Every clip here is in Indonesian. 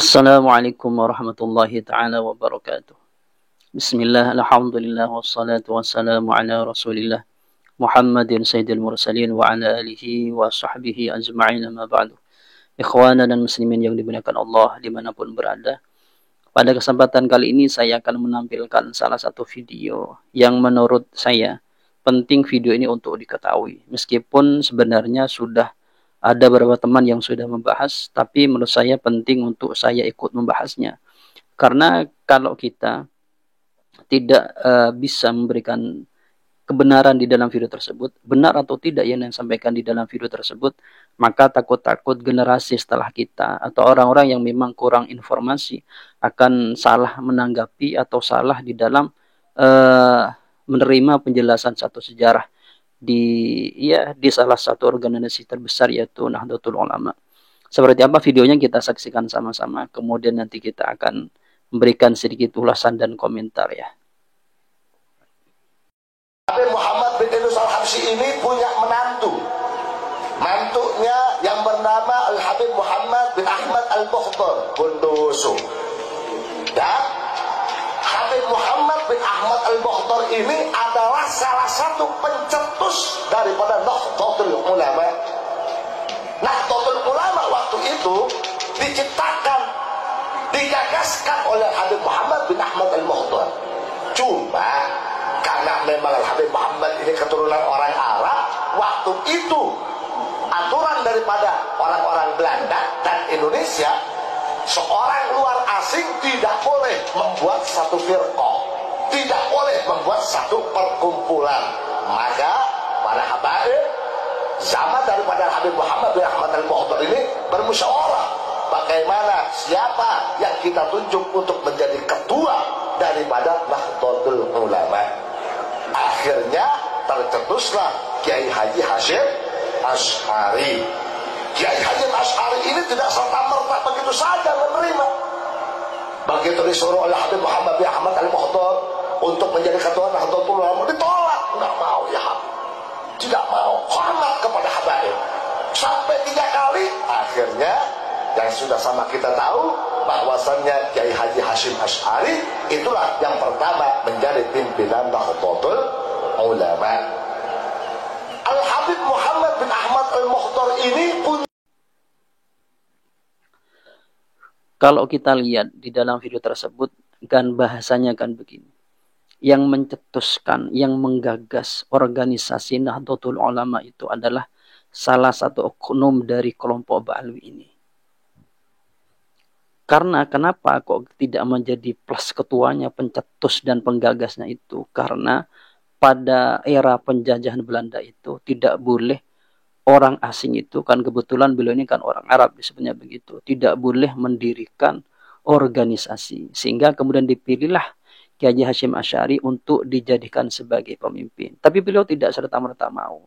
Assalamualaikum warahmatullahi ta'ala wabarakatuh. Bismillah, alhamdulillah, wassalatu wassalamu ala rasulillah Muhammadin sayyidil mursalin wa ala alihi wa sahbihi ajma'in ma ba'du. Ikhwana dan muslimin yang dimuliakan Allah dimanapun berada, pada kesempatan kali ini saya akan menampilkan salah satu video yang menurut saya penting video ini untuk diketahui. Meskipun sebenarnya sudah ada beberapa teman yang sudah membahas, tapi menurut saya penting untuk saya ikut membahasnya. Karena kalau kita tidak bisa memberikan kebenaran di dalam video tersebut, benar atau tidak yang disampaikan di dalam video tersebut, maka takut-takut generasi setelah kita atau orang-orang yang memang kurang informasi akan salah menanggapi atau salah di dalam menerima penjelasan satu sejarah di salah satu organisasi terbesar yaitu Nahdlatul Ulama. Seperti apa videonya kita saksikan sama-sama, kemudian nanti kita akan memberikan sedikit ulasan dan komentar ya. Habib Muhammad bin Idris Al-Habsyi ini punya menantu. Mantunya yang bernama Al-Habib Muhammad bin Ahmad Al-Mukhtar Bondowoso. Dan Habib Muhammad bin Ahmad Al-Mukhtar ini adalah salah satu pencetus daripada Nahdlatul Ulama. Nahdlatul Ulama waktu itu diciptakan, digagaskan oleh Habib Muhammad bin Ahmad Al-Mukhtar. Cuma karena memang Habib Muhammad ini keturunan orang Arab, waktu itu aturan daripada orang-orang Belanda dan Indonesia, seorang luar asing tidak boleh membuat satu firqah, tidak boleh membuat satu perkumpulan. Maka para habaib zaman daripada Habib Muhammad bin Ahmad Al-Mukhtar ini bermusyawarah bagaimana siapa yang kita tunjuk untuk menjadi ketua daripada Nahdlatul Ulama. Akhirnya tercetuslah Kiai Haji Hasyim Asy'ari. Kiai Haji Asy'ari ini tidak serta-merta begitu saja menerima. Begitu disuruh oleh Habib Muhammad bin Ahmad Al-Mukhtar untuk menjadi ketua Nahdlatul Ulama, ditolak. Enggak mau ya, tidak mau, hormat kepada habaib. Sampai 3 kali, akhirnya yang sudah sama kita tahu bahwasannya Kiai Haji Hasyim Asy'ari itulah yang pertama menjadi pimpinan Nahdlatul Ulama. Al-Habib Muhammad bin Ahmad Al-Mukhtar ini pun, kalau kita lihat di dalam video tersebut kan bahasanya kan begini. Yang mencetuskan, yang menggagas organisasi Nahdlatul Ulama itu adalah salah satu oknum dari kelompok Ba'alwi ini. Karena kenapa kok tidak menjadi plus ketuanya, pencetus dan penggagasnya itu? Karena pada era penjajahan Belanda itu tidak boleh orang asing itu, kan kebetulan beliau ini kan orang Arab disebutnya begitu, tidak boleh mendirikan organisasi. Sehingga kemudian dipilihlah Kiai Haji Hasyim Asy'ari untuk dijadikan sebagai pemimpin. Tapi beliau tidak serta-merta mau.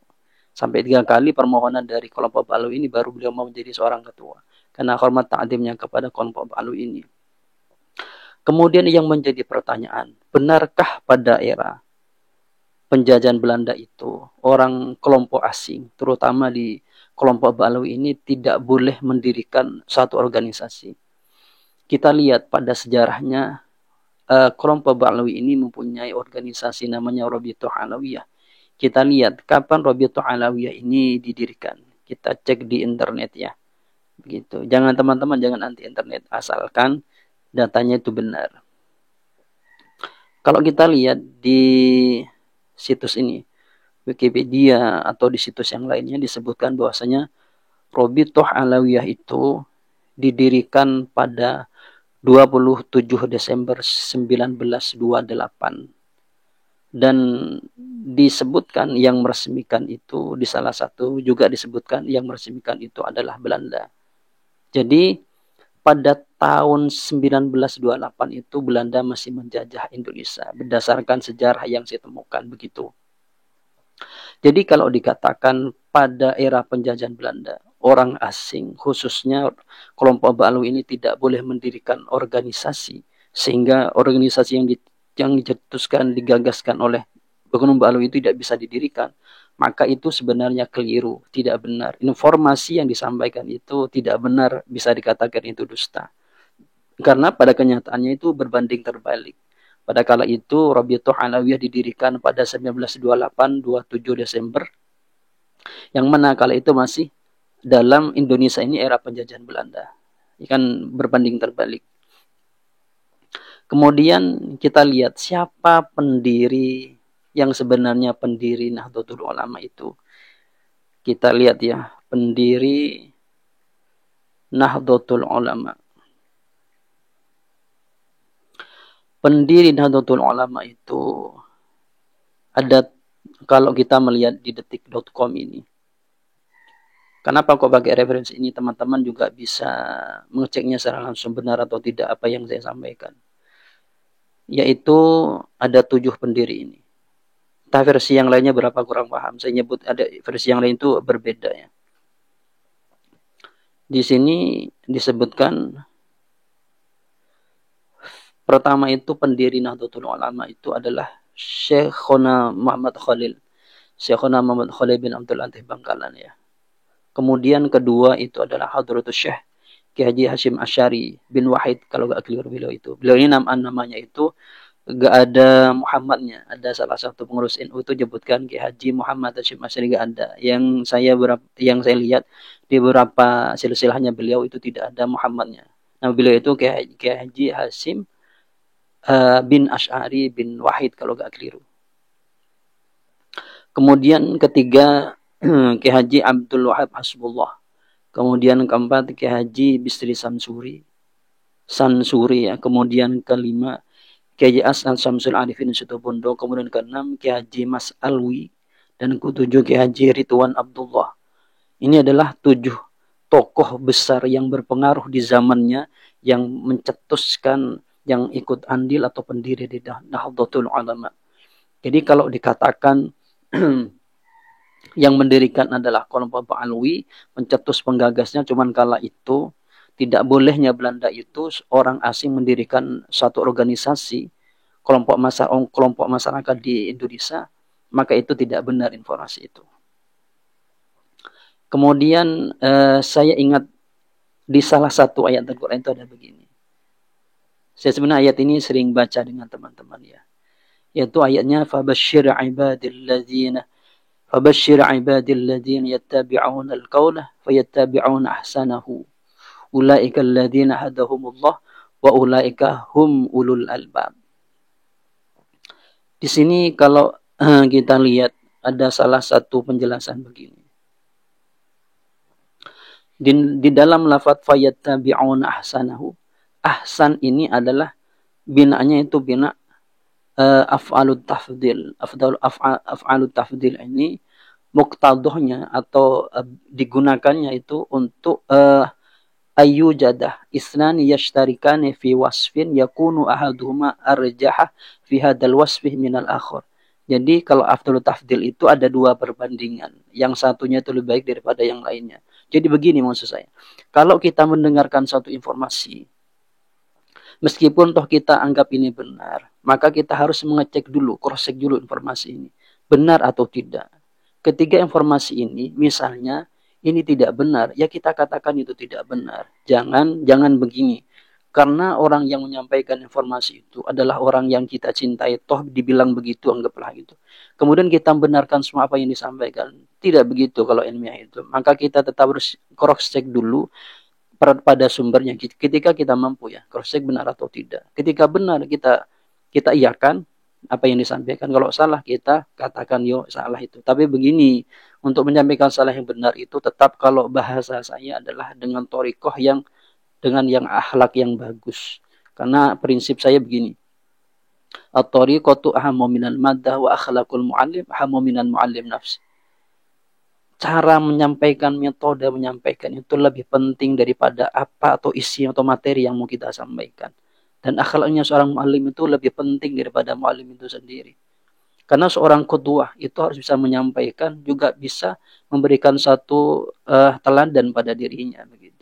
Sampai 3 kali permohonan dari kelompok Ba'alwi ini baru beliau mau menjadi seorang ketua. Karena hormat ta'zimnya kepada kelompok Ba'alwi ini. Kemudian yang menjadi pertanyaan, benarkah pada era penjajahan Belanda itu orang kelompok asing, terutama di kelompok Ba'alwi ini tidak boleh mendirikan satu organisasi? Kita lihat pada sejarahnya, kelompok Ba'alwi ini mempunyai organisasi namanya Rabi'atul Alawiyah. Kita lihat kapan Rabi'atul Alawiyah ini didirikan. Kita cek di internet ya. Begitu. Jangan teman-teman, jangan anti internet, asalkan datanya itu benar. Kalau kita lihat di situs ini, Wikipedia atau di situs yang lainnya disebutkan bahwasanya Rabi'atul Alawiyah itu didirikan pada 27 Desember 1928. Dan disebutkan yang meresmikan itu, di salah satu juga disebutkan yang meresmikan itu adalah Belanda. Jadi pada tahun 1928 itu Belanda masih menjajah Indonesia berdasarkan sejarah yang saya temukan begitu. Jadi kalau dikatakan pada era penjajahan Belanda, orang asing khususnya kelompok Ba'alwi ini tidak boleh mendirikan organisasi, sehingga organisasi yang dicetuskan, digagaskan oleh oknum Ba'alwi itu tidak bisa didirikan, maka itu sebenarnya keliru, tidak benar. Informasi yang disampaikan itu tidak benar, bisa dikatakan itu dusta. Karena pada kenyataannya itu berbanding terbalik. Pada kala itu Rabi'atul Alawiyah didirikan pada 1928 27 Desember, yang mana kala itu masih dalam Indonesia ini era penjajahan Belanda. Ini kan berbanding terbalik. Kemudian kita lihat siapa pendiri yang sebenarnya pendiri Nahdlatul Ulama itu. Kita lihat ya, pendiri Nahdlatul Ulama. Pendiri Nahdlatul Ulama itu ada, kalau kita melihat di detik.com ini. Kenapa kok pakai referensi ini? Teman-teman juga bisa mengeceknya secara langsung benar atau tidak apa yang saya sampaikan. Yaitu ada 7 pendiri ini. Entah versi yang lainnya berapa kurang paham. Saya nyebut ada versi yang lain itu berbeda ya. Di sini disebutkan pertama itu pendiri Nahdlatul Ulama itu adalah Syekhona Muhammad Khalil. Syekhona Muhammad Khalil bin Abdul Latif Bangkalan ya. Kemudian kedua itu adalah Hadratus Syekh Kiai Haji Hashim Asy'ari bin Wahid, kalau gak keliru beliau itu. Beliau ini namanya itu gak ada Muhammadnya. Ada salah satu pengurus NU itu nyebutkan Kiai Haji Muhammad Hashim Asy'ari, gak ada. Yang saya lihat di beberapa silsilahnya beliau itu tidak ada Muhammadnya. Nah, beliau itu Kiai Haji Hashim bin Asy'ari bin Wahid kalau gak keliru. Kemudian ketiga Kiai Haji Abdul Wahab Hasbullah. Kemudian keempat Kiai Haji Bisri Sansuri ya. Kemudian kelima Kiai Haji As'ad Syamsul Arifin Situbondo. Kemudian keenam Kiai Haji Mas Alwi. Dan ketujuh Kiai Haji Ridwan Abdullah. Ini adalah 7 tokoh besar yang berpengaruh di zamannya, yang mencetuskan, yang ikut andil atau pendiri di Nahdlatul Ulama. Jadi kalau dikatakan yang mendirikan adalah kelompok Alwi, mencetus penggagasnya, cuman kala itu tidak bolehnya Belanda itu orang asing mendirikan satu organisasi kelompok masyarakat di Indonesia, maka itu tidak benar informasi itu. Kemudian saya ingat di salah satu ayat Al-Quran itu ada begini. Saya sebenarnya ayat ini sering baca dengan teman-teman ya. Yaitu ayatnya فَبَشِّرْ عِبَادِ الَّذِينَ يَتَّبِعُونَ الْقَوْلَ فَيَتَّبِعُونَ أَحْسَنَهُ أُولَئِكَ الَّذِينَ هَدَاهُمُ اللَّهُ وَأُولَئِكَ هُمْ أُولُو الْأَلْبَابِ. Di sini kalau kita lihat ada salah satu penjelasan begini. Di dalam lafaz fayattabi'una ahsanahu, ahsan ini adalah binanya itu bina af'alut tafdil. Af'alut tafdil ini muqtadahnya atau digunakannya itu untuk ayyujadah isnani yashtarikani fi wasfin yakunu ahaduhuma arjahah fi hadzal wasfi minal akhar. Jadi kalau af'alut tafdil itu ada 2 perbandingan. Yang satunya itu lebih baik daripada yang lainnya. Jadi begini maksud saya. Kalau kita mendengarkan suatu informasi, meskipun toh kita anggap ini benar, maka kita harus mengecek dulu, cross-check dulu informasi ini. Benar atau tidak. Ketika informasi ini, misalnya, ini tidak benar, ya kita katakan itu tidak benar. Jangan begini. Karena orang yang menyampaikan informasi itu adalah orang yang kita cintai, toh dibilang begitu, anggaplah gitu. Kemudian kita membenarkan semua apa yang disampaikan. Tidak begitu kalau ilmiah itu. Maka kita tetap harus cross-check dulu pada sumbernya. Ketika kita mampu ya, cross-check benar atau tidak. Ketika benar, kita iakan apa yang disampaikan. Kalau salah, kita katakan yo salah itu. Tapi begini, untuk menyampaikan salah yang benar itu tetap kalau bahasa saya adalah dengan thoriqah dengan yang akhlak yang bagus. Karena prinsip saya begini. At-thariqatu ahammu minal maddah wa akhlaqul muallim ahammu minal muallim nafsi. Cara menyampaikan, metode menyampaikan itu lebih penting daripada apa atau isi atau materi yang mau kita sampaikan. Dan akhlaknya seorang muallim itu lebih penting daripada muallim itu sendiri. Karena seorang qudwah itu harus bisa menyampaikan, juga bisa memberikan satu teladan pada dirinya begitu.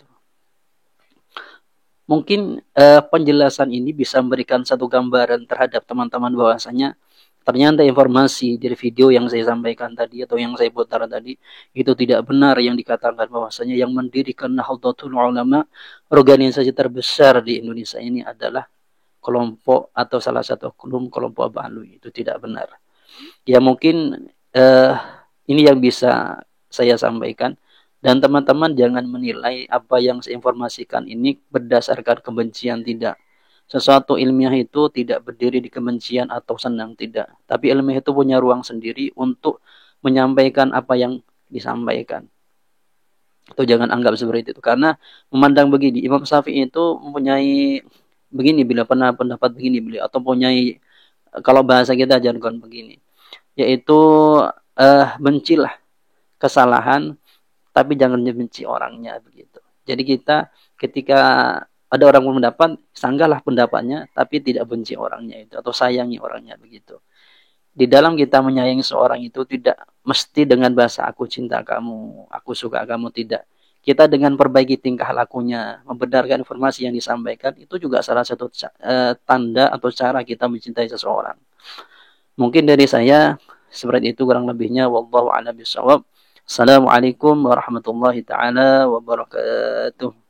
Mungkin penjelasan ini bisa memberikan satu gambaran terhadap teman-teman bahwasanya ternyata informasi dari video yang saya sampaikan tadi atau yang saya putar tadi itu tidak benar, yang dikatakan bahwasanya yang mendirikan Nahdlatul Ulama, organisasi terbesar di Indonesia ini, adalah kelompok atau salah satu oknum kelompok Ahlul, itu tidak benar. Ya mungkin ini yang bisa saya sampaikan, dan teman-teman jangan menilai apa yang saya informasikan ini berdasarkan kebencian, tidak. Sesuatu ilmiah itu tidak berdiri di kebencian atau senang, tidak. Tapi ilmiah itu punya ruang sendiri untuk menyampaikan apa yang disampaikan. Itu jangan anggap seperti itu. Karena memandang begini, Imam Syafi'i itu mempunyai begini, bila pernah pendapat begini beliau, atau mempunyai, kalau bahasa kita jargon begini, yaitu bencilah kesalahan, tapi jangan benci orangnya, begitu. Jadi kita ketika ada orang berpendapat, sanggahlah pendapatnya, tapi tidak benci orangnya itu, atau sayangi orangnya, begitu. Di dalam kita menyayangi seorang itu tidak mesti dengan bahasa aku cinta kamu, aku suka kamu, tidak. Kita dengan perbaiki tingkah lakunya, membenarkan informasi yang disampaikan, itu juga salah satu tanda atau cara kita mencintai seseorang. Mungkin dari saya seperti itu kurang lebihnya. Wallahu a'lam bishawab. Assalamualaikum warahmatullahi taala wabarakatuh.